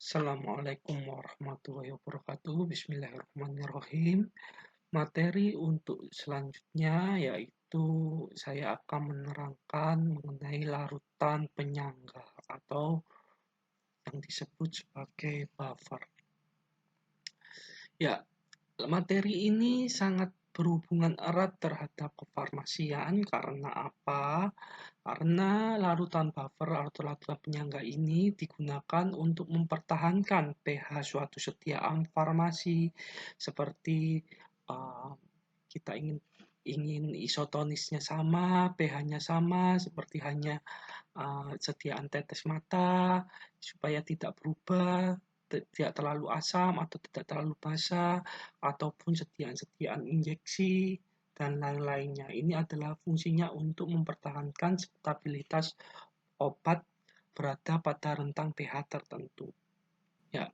Assalamualaikum warahmatullahi wabarakatuh. Bismillahirrahmanirrahim. Materi untuk selanjutnya yaitu saya akan menerangkan mengenai larutan penyangga atau yang disebut sebagai buffer. Ya, materi ini sangat berhubungan erat terhadap kefarmasian karena apa? Karena larutan buffer atau larutan penyangga ini digunakan untuk mempertahankan pH suatu setiaan farmasi seperti uh, kita ingin isotonisnya sama, pH-nya sama, seperti hanya sediaan tetes mata supaya tidak berubah, tidak terlalu asam atau tidak terlalu basah, ataupun sediaan-sediaan injeksi dan lain-lainnya. Ini adalah fungsinya untuk mempertahankan stabilitas obat berada pada rentang pH tertentu. Ya,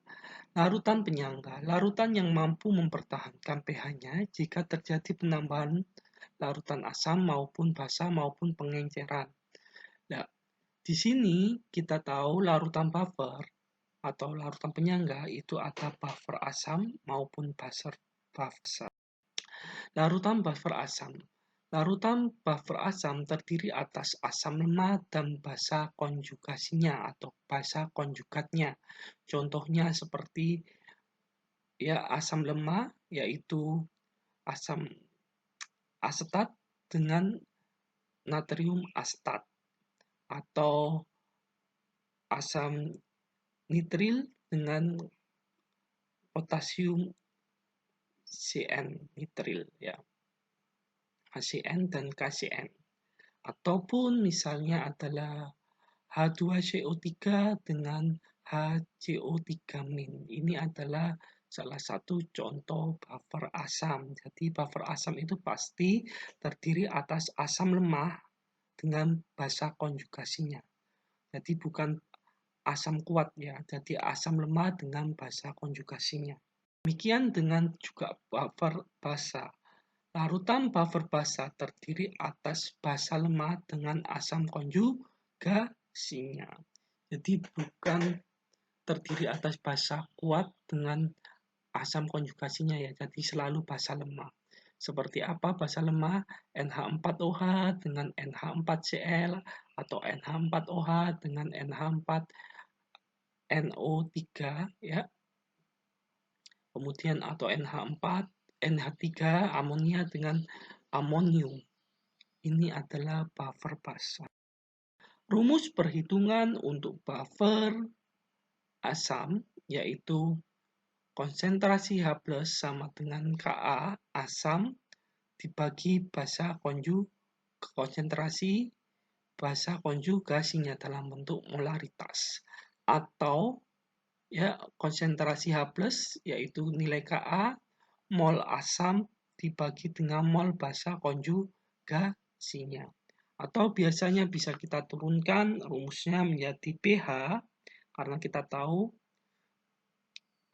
larutan penyangga, larutan yang mampu mempertahankan pH-nya jika terjadi penambahan larutan asam maupun basa maupun pengenceran. Nah, di sini kita tahu larutan buffer atau larutan penyangga itu ada buffer asam maupun buffer basa. Larutan buffer asam. Larutan buffer asam terdiri atas asam lemah dan basa konjugasinya atau basa konjugatnya. Contohnya seperti ya asam lemah yaitu asam asetat dengan natrium asetat atau asam nitril dengan potasium CN nitril ya. HCN dan KCN. Ataupun misalnya adalah H2CO3 dengan HCO3-. Ini adalah salah satu contoh buffer asam. Jadi buffer asam itu pasti terdiri atas asam lemah dengan basa konjugasinya. Jadi bukan asam kuat ya, jadi asam lemah dengan basa konjugasinya. Demikian dengan juga buffer basa. Larutan buffer basa terdiri atas basa lemah dengan asam konjugasinya. Jadi bukan terdiri atas basa kuat dengan asam konjugasinya ya, jadi selalu basa lemah. Seperti apa basa lemah? NH4OH dengan NH4Cl atau NH4OH dengan NH4NO3 ya. Kemudian atau NH3 amonia dengan amonium. Ini adalah buffer basa. Rumus perhitungan untuk buffer asam yaitu konsentrasi H+ sama dengan Ka asam dibagi basa konsentrasi basa konjugasinya dalam bentuk molaritas, atau ya konsentrasi H+ yaitu nilai Ka mol asam dibagi dengan mol basa konjugasinya. Atau biasanya bisa kita turunkan rumusnya menjadi pH karena kita tahu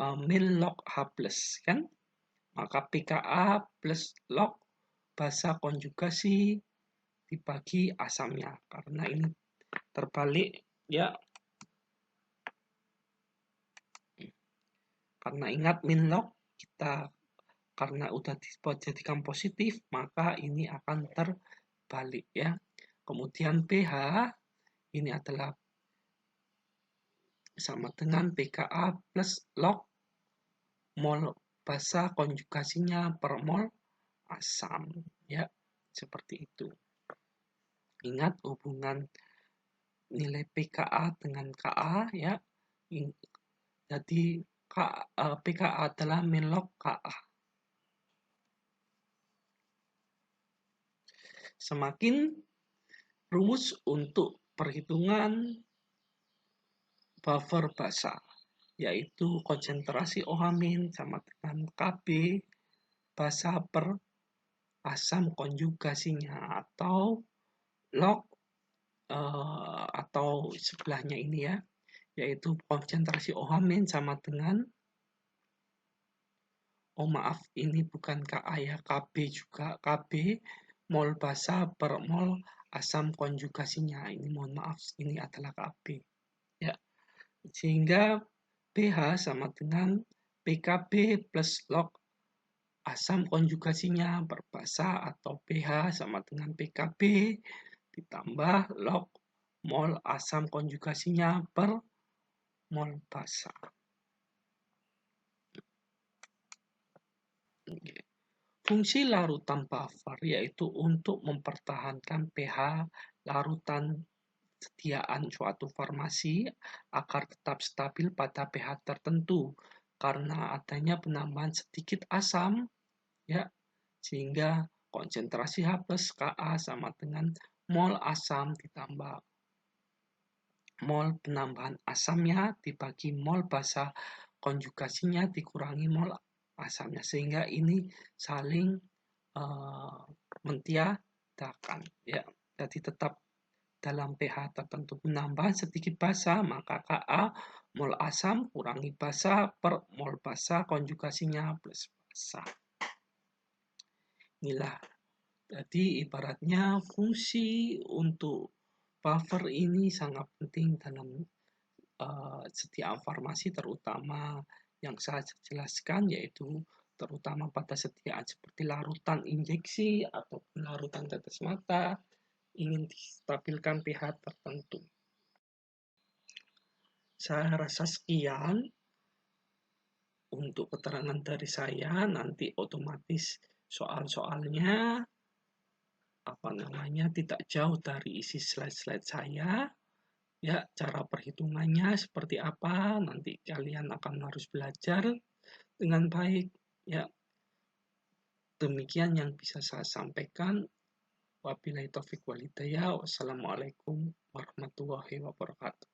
min log H+ kan? Maka pKa plus log basa konjugasi dibagi asamnya. Karena ini terbalik ya. Karena ingat min log kita karena udah dijadikan positif, maka ini akan terbalik ya. Kemudian pH ini adalah sama dengan pKa plus log mol basa konjugasinya per mol asam ya, seperti itu. Ingat hubungan nilai pKa dengan Ka ya. Jadi pKa adalah min log Ka. Semakin rumus untuk perhitungan buffer basa yaitu konsentrasi OH- sama dengan Kb basa per asam konjugasinya atau log atau sebelahnya ini ya, yaitu konsentrasi OH- sama dengan maaf ini bukan Ka ya, Kb juga, Kb mol basa per mol asam konjugasinya. Ini mohon maaf, ini adalah Kb ya. Sehingga pH sama dengan pKb plus log asam konjugasinya per basa, atau pH sama dengan pKb ditambah log mol asam konjugasinya per mol basa. Fungsi larutan buffer yaitu untuk mempertahankan pH larutan sediaan suatu formasi agar tetap stabil pada pH tertentu karena adanya penambahan sedikit asam, ya, sehingga konsentrasi H plus Ka sama dengan mol asam ditambah mol penambahan asamnya dibagi mol basa konjugasinya dikurangi mol asamnya, sehingga ini saling mentiadakan, ya. Jadi tetap dalam pH tertentu menambah sedikit basa, maka Ka mol asam kurangi basa per mol basa konjugasinya plus basa. Inilah, jadi ibaratnya fungsi untuk buffer ini sangat penting dalam setiap farmasi, terutama yang saya jelaskan, yaitu terutama pada sediaan seperti larutan injeksi atau larutan tetes mata ingin distabilkan pH tertentu. Saya rasa sekian untuk keterangan dari saya. Nanti otomatis soal-soalnya tidak jauh dari isi slide-slide saya. Ya, cara perhitungannya seperti apa, nanti kalian akan harus belajar dengan baik. Ya, demikian yang bisa saya sampaikan. Wabillahi taufiq walhidayah. Wassalamualaikum warahmatullahi wabarakatuh.